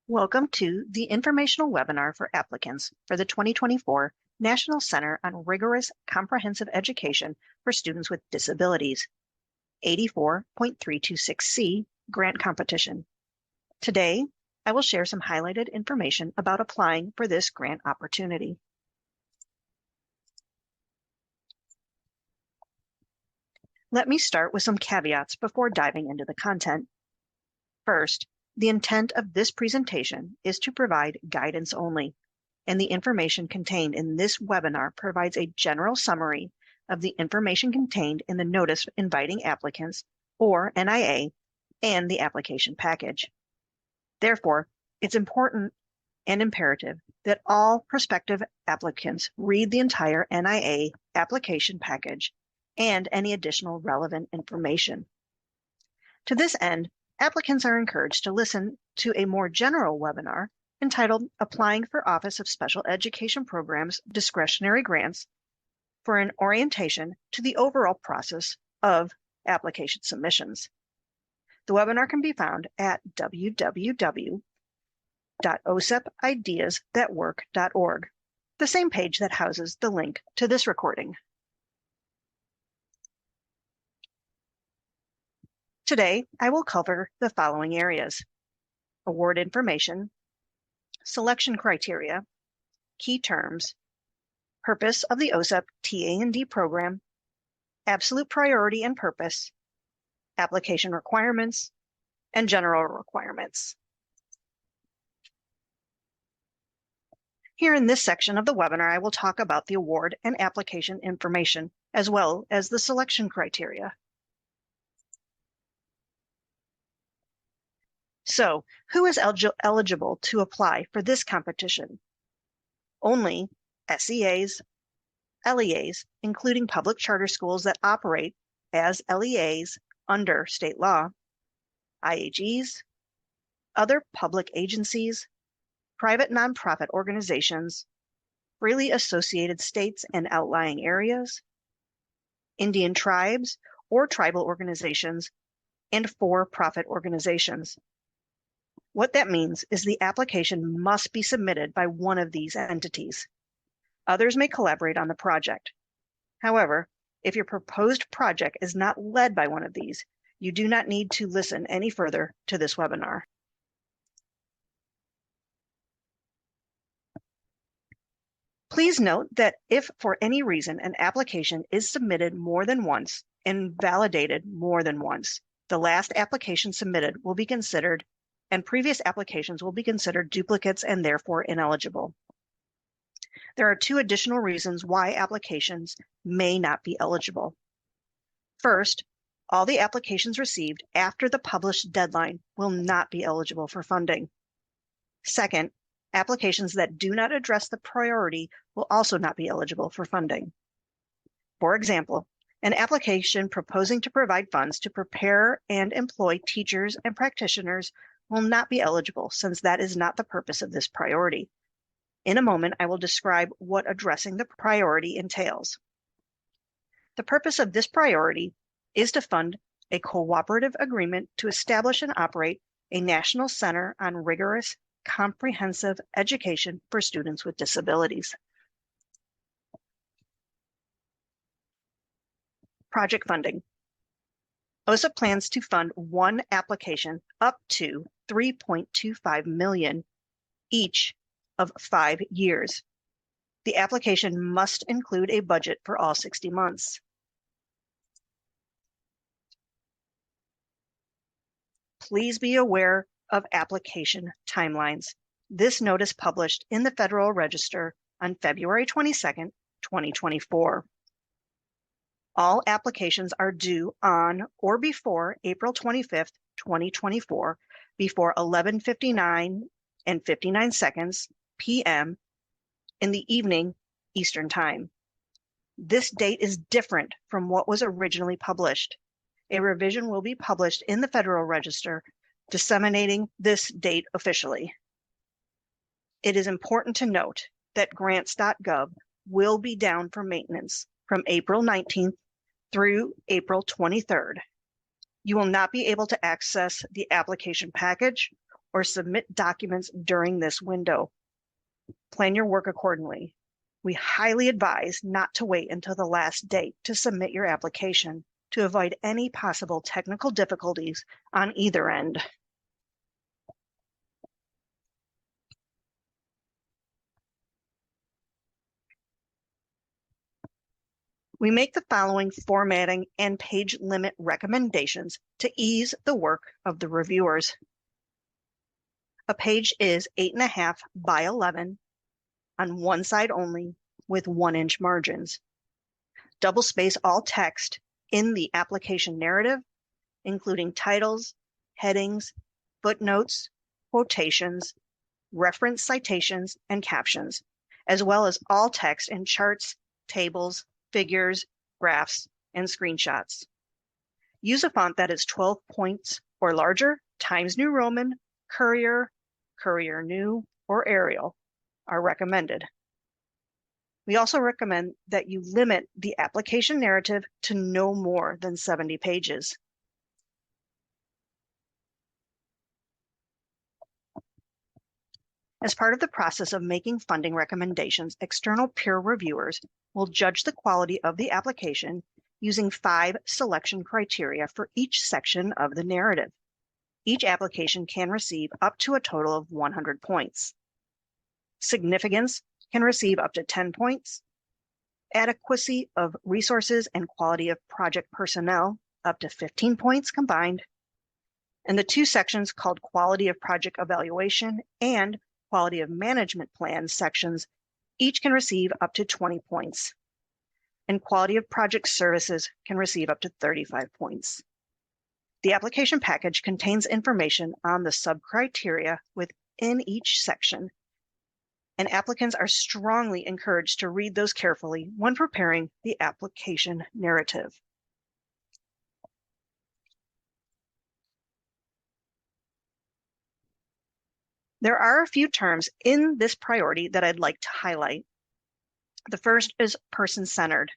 Welcome to the informational webinar for applicants for the 2024 National Center on Rigorous Comprehensive Education for Students with Disabilities, 84.326C Grant Competition. Today, I will share some highlighted information about applying for this grant opportunity. Let me start with some caveats before diving into the content. First, the intent of this presentation is to provide guidance only, and the information contained in this webinar provides a general summary of the information contained in the Notice Inviting Applicants, or NIA, and the application package. Therefore, it's important and imperative that all prospective applicants read the entire NIA application package and any additional relevant information. To this end, applicants are encouraged to listen to a more general webinar entitled Applying for Office of Special Education Programs Discretionary Grants for an orientation to the overall process of application submissions. The webinar can be found at www.osepideasthatwork.org, the same page that houses the link to this recording. Today, I will cover the following areas: award information, selection criteria, key terms, purpose of the OSEP TA&D program, absolute priority and purpose, application requirements, and general requirements. Here in this section of the webinar, I will talk about the award and application information, as well as the selection criteria. So, who is eligible to apply for this competition? Only SEAs, LEAs, including public charter schools that operate as LEAs under state law, IHEs, other public agencies, private nonprofit organizations, freely associated states and outlying areas, Indian tribes or tribal organizations, and for-profit organizations. What that means is the application must be submitted by one of these entities. Others may collaborate on the project. However, if your proposed project is not led by one of these, you do not need to listen any further to this webinar. Please note that if for any reason an application is submitted more than once and validated more than once, the last application submitted will be considered, and previous applications will be considered duplicates and therefore ineligible. There are two additional reasons why applications may not be eligible. First, all the applications received after the published deadline will not be eligible for funding. Second, applications that do not address the priority will also not be eligible for funding. For example, an application proposing to provide funds to prepare and employ teachers and practitioners will not be eligible, since that is not the purpose of this priority. In a moment, I will describe what addressing the priority entails. The purpose of this priority is to fund a cooperative agreement to establish and operate a National Center on Rigorous Comprehensive Education for Students with Disabilities. Project funding. OSEP plans to fund one application up to $3.25 million each of 5 years. The application must include a budget for all 60 months. Please be aware of application timelines. This notice published in the Federal Register on February 22nd, 2024. All applications are due on or before April 25th, 2024, before 11:59 and 59 seconds p.m. in the evening Eastern Time. This date is different from what was originally published. A revision will be published in the Federal Register disseminating this date officially. It is important to note that grants.gov will be down for maintenance from April 19th through April 23rd. You will not be able to access the application package or submit documents during this window. Plan your work accordingly. We highly advise not to wait until the last date to submit your application to avoid any possible technical difficulties on either end. We make the following formatting and page limit recommendations to ease the work of the reviewers. A page is 8.5 by 11 on one side only with 1-inch margins. Double space all text in the application narrative, including titles, headings, footnotes, quotations, reference citations, and captions, as well as all text in charts, tables, figures, graphs, and screenshots. Use a font that is 12 points or larger, Times New Roman, Courier, Courier New, or Arial are recommended. We also recommend that you limit the application narrative to no more than 70 pages. As part of the process of making funding recommendations, external peer reviewers will judge the quality of the application using 5 selection criteria for each section of the narrative. Each application can receive up to a total of 100 points. Significance can receive up to 10 points. Adequacy of resources and quality of project personnel, up to 15 points combined. And the 2 sections called quality of project evaluation and quality of management plan sections each can receive up to 20 points. And quality of project services can receive up to 35 points. The application package contains information on the sub-criteria within each section, and applicants are strongly encouraged to read those carefully when preparing the application narrative. There are a few terms in this priority that I'd like to highlight. The first is person-centered.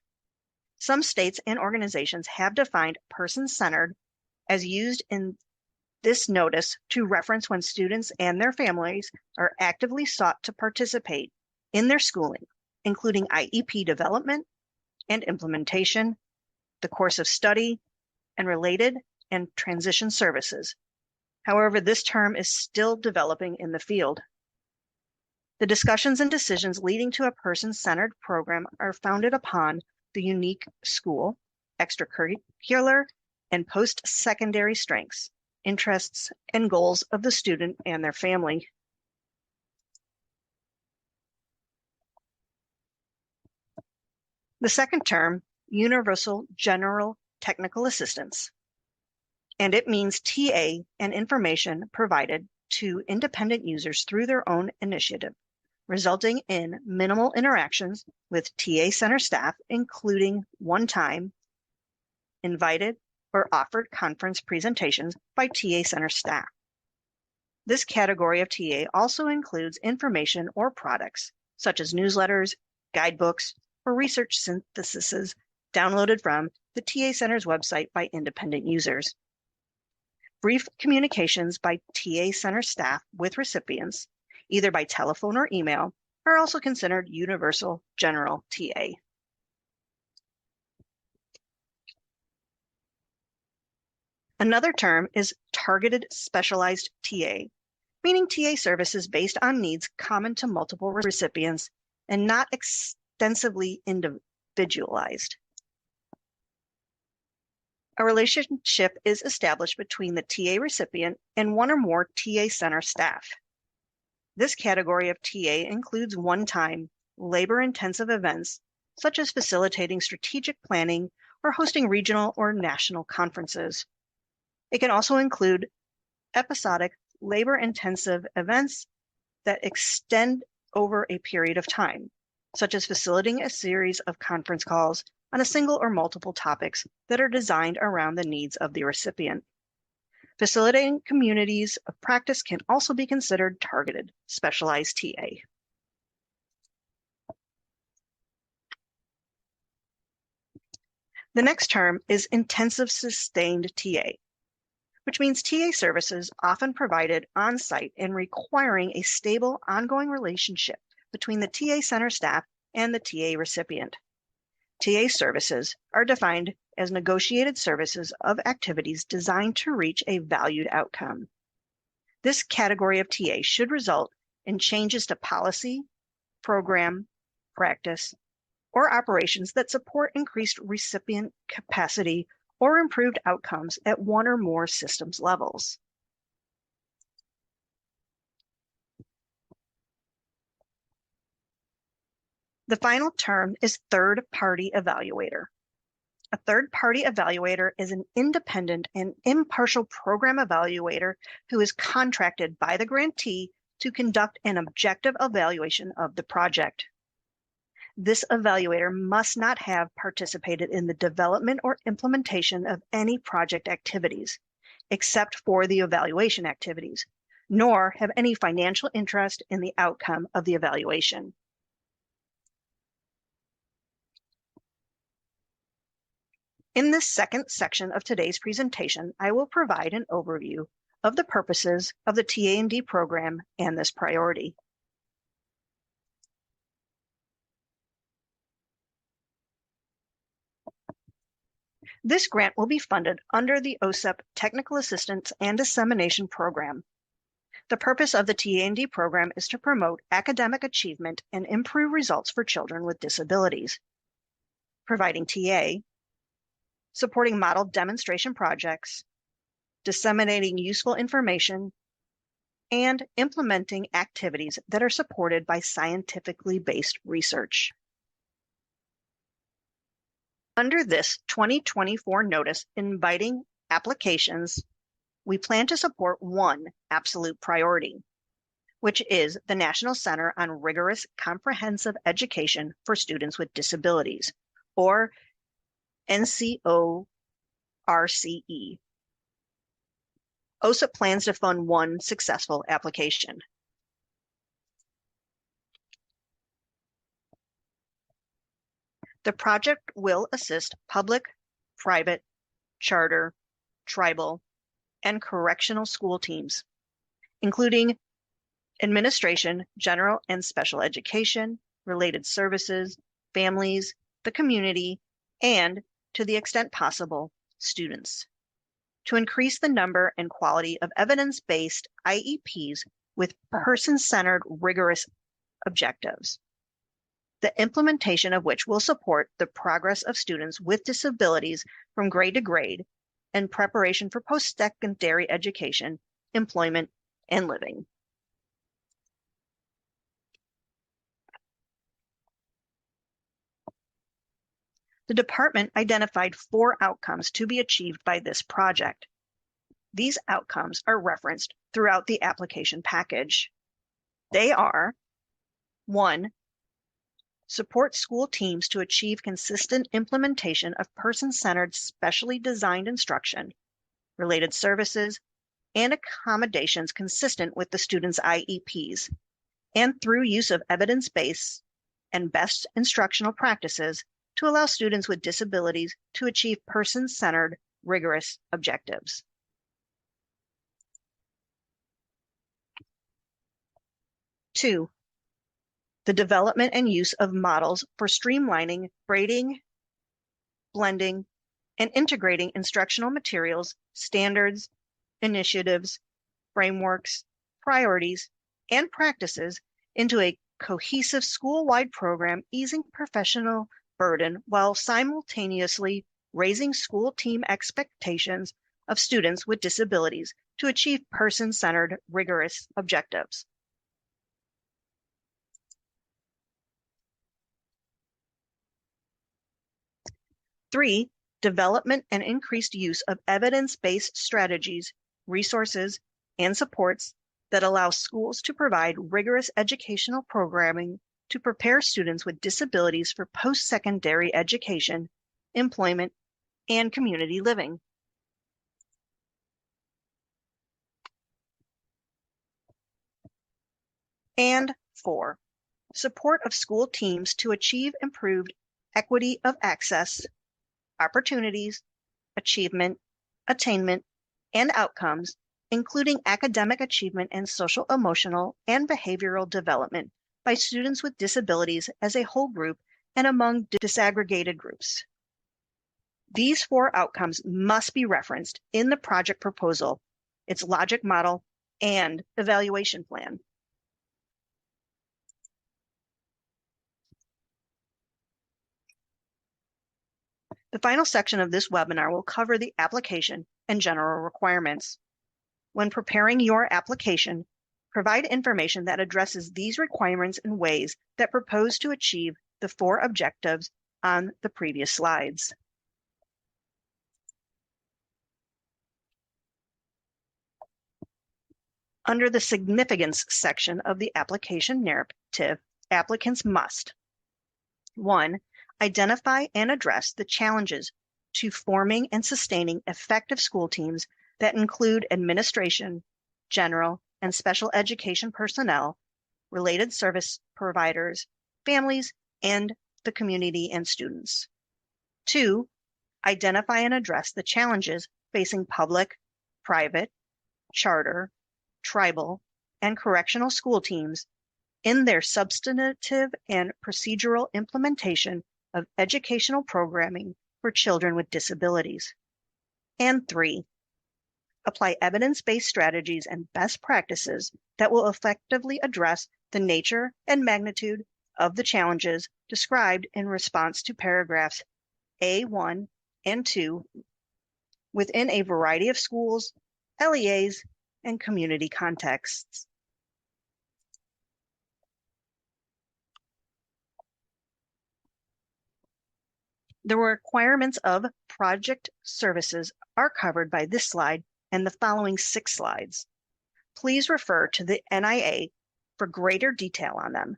Some states and organizations have defined person-centered as used in this notice to reference when students and their families are actively sought to participate in their schooling, including IEP development and implementation, the course of study, and related and transition services. However, this term is still developing in the field. The discussions and decisions leading to a person-centered program are founded upon the unique school, extracurricular, and post-secondary strengths, interests, and goals of the student and their family. The second term, universal general technical assistance, and it means TA and information provided to independent users through their own initiative, resulting in minimal interactions with TA Center staff, including one-time, invited, or offered conference presentations by TA Center staff. This category of TA also includes information or products, such as newsletters, guidebooks, or research syntheses downloaded from the TA Center's website by independent users. Brief communications by TA Center staff with recipients, either by telephone or email, are also considered universal general TA. Another term is targeted specialized TA, meaning TA services based on needs common to multiple recipients and not extensively individualized. A relationship is established between the TA recipient and one or more TA Center staff. This category of TA includes one-time, labor-intensive events, such as facilitating strategic planning or hosting regional or national conferences. It can also include episodic, labor-intensive events that extend over a period of time, such as facilitating a series of conference calls on a single or multiple topics that are designed around the needs of the recipient. Facilitating communities of practice can also be considered targeted, specialized TA. The next term is intensive sustained TA, which means TA services often provided on-site and requiring a stable, ongoing relationship between the TA center staff and the TA recipient. TA services are defined as negotiated services of activities designed to reach a valued outcome. This category of TA should result in changes to policy, program, practice, or operations that support increased recipient capacity or improved outcomes at one or more systems levels. The final term is third-party evaluator. A third-party evaluator is an independent and impartial program evaluator who is contracted by the grantee to conduct an objective evaluation of the project. This evaluator must not have participated in the development or implementation of any project activities, except for the evaluation activities, nor have any financial interest in the outcome of the evaluation. In this second section of today's presentation, I will provide an overview of the purposes of the TA&D program and this priority. This grant will be funded under the OSEP Technical Assistance and Dissemination Program. The purpose of the TA&D program is to promote academic achievement and improve results for children with disabilities, providing TA, supporting model demonstration projects, disseminating useful information, and implementing activities that are supported by scientifically based research. Under this 2024 notice inviting applications, we plan to support one absolute priority, which is the National Center on Rigorous Comprehensive Education for Students with Disabilities, or NCORCE. OSEP plans to fund one successful application. The project will assist public, private, charter, tribal, and correctional school teams, including administration, general and special education, related services, families, the community, and, to the extent possible, students, to increase the number and quality of evidence-based IEPs with person-centered, rigorous objectives, the implementation of which will support the progress of students with disabilities from grade to grade and preparation for post-secondary education, employment, and living. The department identified 4 outcomes to be achieved by this project. These outcomes are referenced throughout the application package. They are: 1, support school teams to achieve consistent implementation of person-centered, specially designed instruction, related services, and accommodations consistent with the student's IEPs, and through use of evidence-based and best instructional practices to allow students with disabilities to achieve person-centered, rigorous objectives. Two, the development and use of models for streamlining, grading, blending, and integrating instructional materials, standards, initiatives, frameworks, priorities, and practices into a cohesive school-wide program, easing professional burden while simultaneously raising school team expectations of students with disabilities to achieve person-centered, rigorous objectives. 3, development and increased use of evidence-based strategies, resources, and supports that allow schools to provide rigorous educational programming to prepare students with disabilities for post-secondary education, employment, and community living. And 4, support of school teams to achieve improved equity of access, opportunities, achievement, attainment, and outcomes, including academic achievement and social, emotional, and behavioral development by students with disabilities as a whole group and among disaggregated groups. These 4 outcomes must be referenced in the project proposal, its logic model, and evaluation plan. The final section of this webinar will cover the application and general requirements. When preparing your application, provide information that addresses these requirements in ways that propose to achieve the 4 objectives on the previous slides. Under the significance section of the application narrative, applicants must: 1. Identify and address the challenges to forming and sustaining effective school teams that include administration, general and special education personnel, related service providers, families, and the community and students. 2. Identify and address the challenges facing public, private, charter, tribal, and correctional school teams in their substantive and procedural implementation of educational programming for children with disabilities. And 3, apply evidence-based strategies and best practices that will effectively address the nature and magnitude of the challenges described in response to paragraphs A1 and 2 within a variety of schools, LEAs, and community contexts. The requirements of project services are covered by this slide and the following 6 slides. Please refer to the NIA for greater detail on them.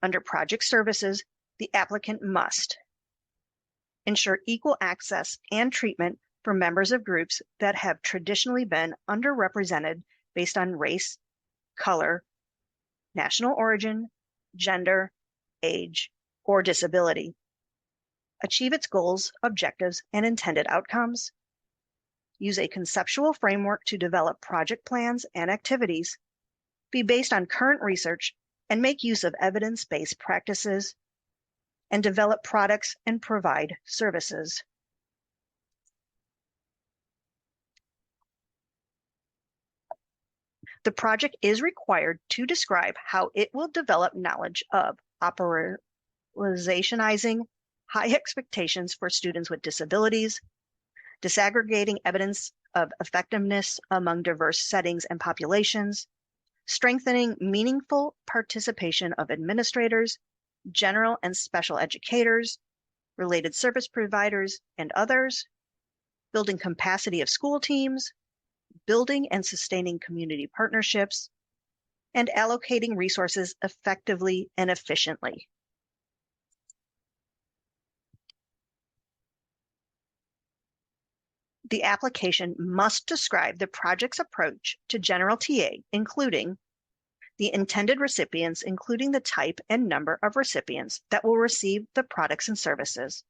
Under project services, the applicant must ensure equal access and treatment for members of groups that have traditionally been underrepresented based on race, color, national origin, gender, age, or disability. Achieve its goals, objectives, and intended outcomes. Use a conceptual framework to develop project plans and activities. Be based on current research and make use of evidence-based practices. And develop products and provide services. The project is required to describe how it will develop knowledge of operationalizing high expectations for students with disabilities, disaggregating evidence of effectiveness among diverse settings and populations, strengthening meaningful participation of administrators, general and special educators, related service providers, and others, building capacity of school teams, building and sustaining community partnerships, and allocating resources effectively and efficiently. The application must describe the project's approach to general TA, including the intended recipients, including the type and number of recipients that will receive the products and services,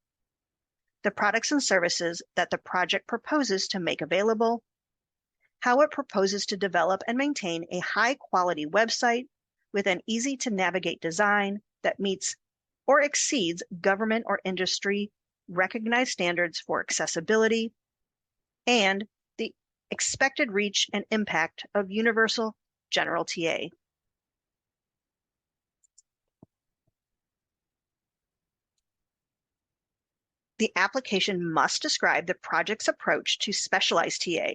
the products and services that the project proposes to make available, how it proposes to develop and maintain a high-quality website with an easy-to-navigate design that meets or exceeds government or industry recognized standards for accessibility, and the expected reach and impact of universal general TA. The application must describe the project's approach to specialized TA,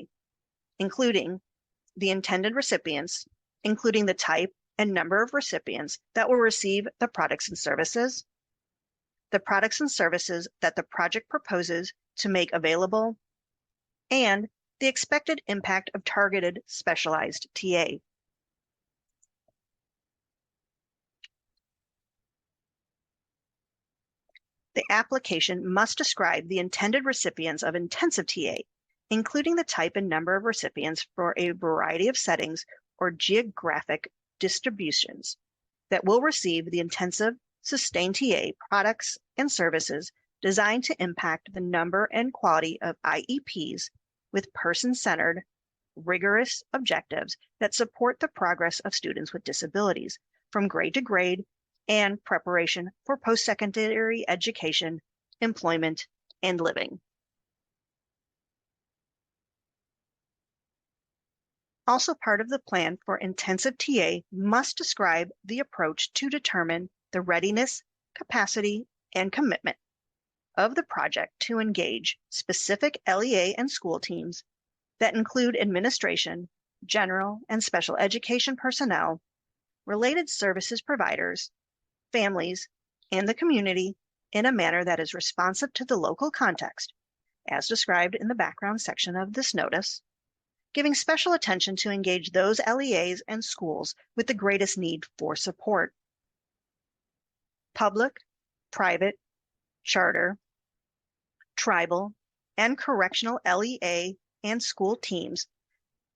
including the intended recipients, including the type and number of recipients that will receive the products and services, the products and services that the project proposes to make available, and the expected impact of targeted specialized TA. The application must describe the intended recipients of intensive TA, including the type and number of recipients for a variety of settings or geographic distributions that will receive the intensive sustained TA products and services designed to impact the number and quality of IEPs with person-centered rigorous objectives that support the progress of students with disabilities from grade to grade and preparation for post-secondary education, employment, and living. Also part of the plan for intensive TA must describe the approach to determine the readiness, capacity, and commitment of the project to engage specific LEA and school teams that include administration, general and special education personnel, related services providers, families, and the community in a manner that is responsive to the local context, as described in the background section of this notice, giving special attention to engage those LEAs and schools with the greatest need for support. Public, private, charter, tribal, and correctional LEA and school teams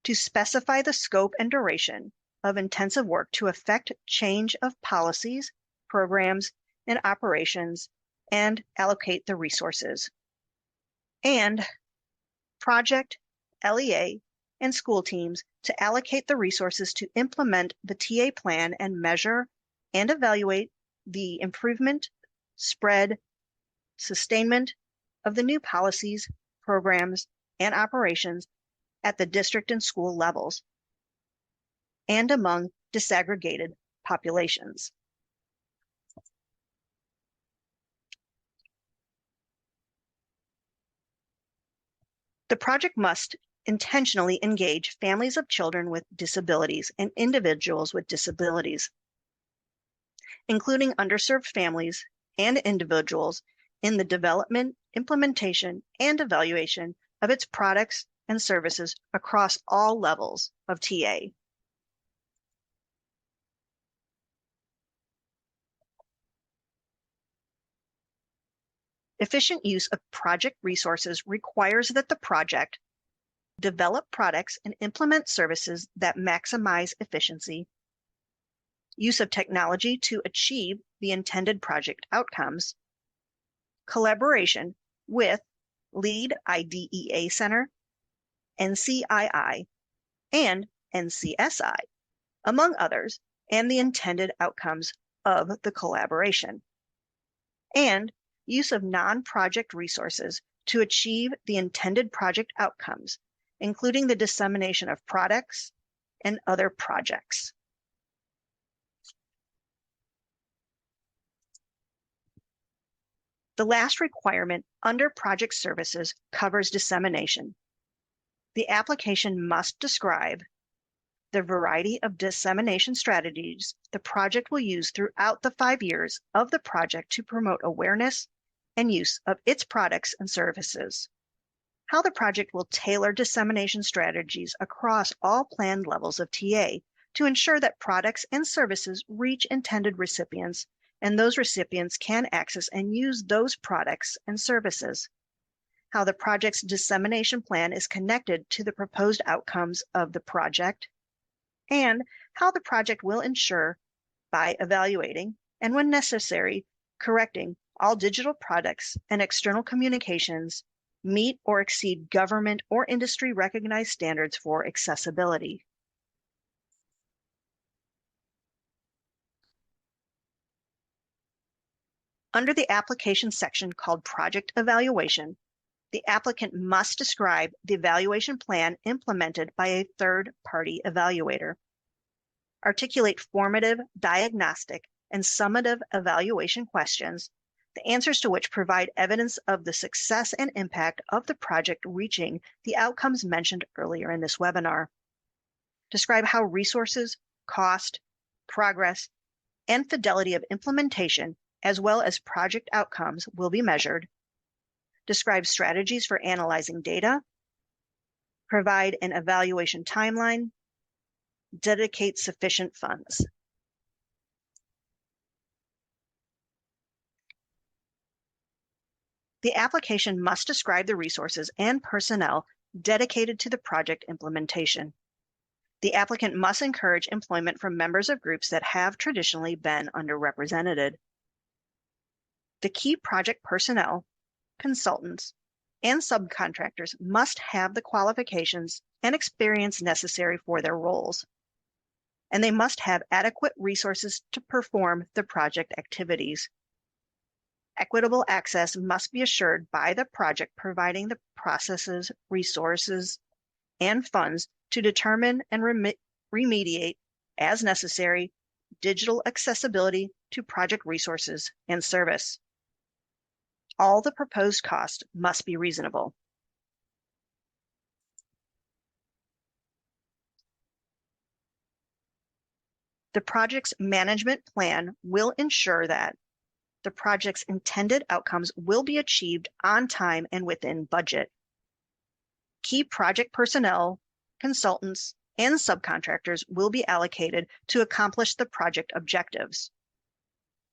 to specify the scope and duration of intensive work to effect change of policies, programs, and operations, and allocate the resources. And project, LEA, and school teams to allocate the resources to implement the TA plan and measure and evaluate the improvement, spread, sustainment of the new policies, programs, and operations at the district and school levels and among disaggregated populations. The project must intentionally engage families of children with disabilities and individuals with disabilities, including underserved families and individuals in the development, implementation, and evaluation of its products and services across all levels of TA. Efficient use of project resources requires that the project develop products and implement services that maximize efficiency, use of technology to achieve the intended project outcomes, collaboration with LEAD IDEA Center, NCII, and NCSI, among others, and the intended outcomes of the collaboration, and use of non-project resources to achieve the intended project outcomes, including the dissemination of products and other projects. The last requirement under project services covers dissemination. The application must describe the variety of dissemination strategies the project will use throughout the 5 years of the project to promote awareness and use of its products and services. How the project will tailor dissemination strategies across all planned levels of TA to ensure that products and services reach intended recipients and those recipients can access and use those products and services. How the project's dissemination plan is connected to the proposed outcomes of the project, and how the project will ensure by evaluating and, when necessary, correcting all digital products and external communications meet or exceed government or industry recognized standards for accessibility. Under the application section called Project Evaluation, the applicant must describe the evaluation plan implemented by a third-party evaluator, articulate formative, diagnostic, and summative evaluation questions, the answers to which provide evidence of the success and impact of the project reaching the outcomes mentioned earlier in this webinar. Describe how resources, cost, progress, and fidelity of implementation, as well as project outcomes, will be measured. Describe strategies for analyzing data, provide an evaluation timeline, dedicate sufficient funds. The application must describe the resources and personnel dedicated to the project implementation. The applicant must encourage employment from members of groups that have traditionally been underrepresented. The key project personnel, consultants, and subcontractors must have the qualifications and experience necessary for their roles, and they must have adequate resources to perform the project activities. Equitable access must be assured by the project providing the processes, resources, and funds to determine and remediate, as necessary, digital accessibility to project resources and service. All the proposed costs must be reasonable. The project's management plan will ensure that the project's intended outcomes will be achieved on time and within budget. Key project personnel, consultants, and subcontractors will be allocated to accomplish the project objectives.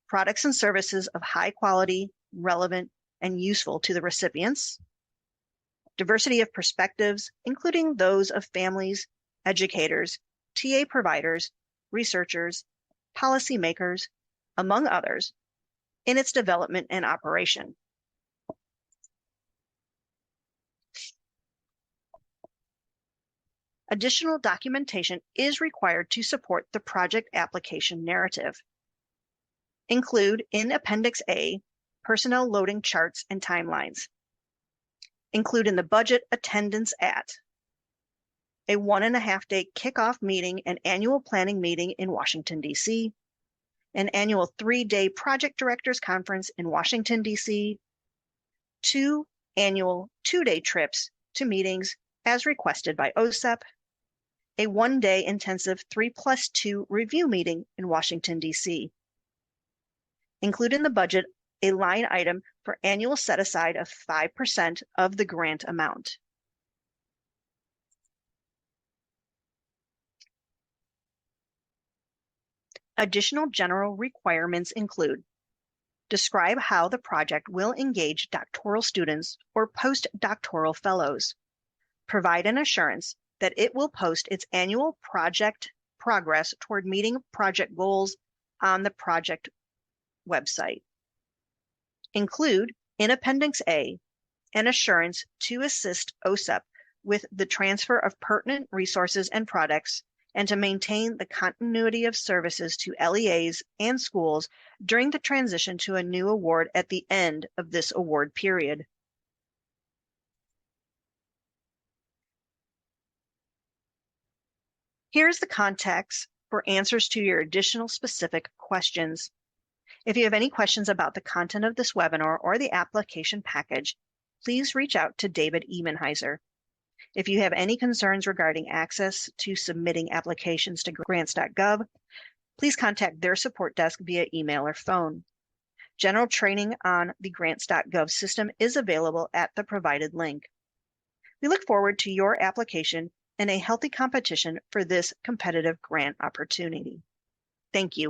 Products and services of high quality, relevant, and useful to the recipients. Diversity of perspectives, including those of families, educators, TA providers, researchers, policymakers, among others, in its development and operation. Additional documentation is required to support the project application narrative. Include in Appendix A, personnel loading charts and timelines. Include in the budget attendance at a 1.5-day kickoff meeting and annual planning meeting in Washington, D.C., an annual 3-day project directors conference in Washington, D.C., 2 annual 2-day trips to meetings as requested by OSEP, a 1-day intensive 3+2 review meeting in Washington, D.C. Include in the budget a line item for annual set aside of 5% of the grant amount. Additional general requirements include: describe how the project will engage doctoral students or postdoctoral fellows. Provide an assurance that it will post its annual project progress toward meeting project goals on the project website. Include in Appendix A an assurance to assist OSEP with the transfer of pertinent resources and products and to maintain the continuity of services to LEAs and schools during the transition to a new award at the end of this award period. Here's the context for answers to your additional specific questions. If you have any questions about the content of this webinar or the application package, please reach out to David Ebenheiser. If you have any concerns regarding access to submitting applications to grants.gov, please contact their support desk via email or phone. General training on the grants.gov system is available at the provided link. We look forward to your application and a healthy competition for this competitive grant opportunity. Thank you.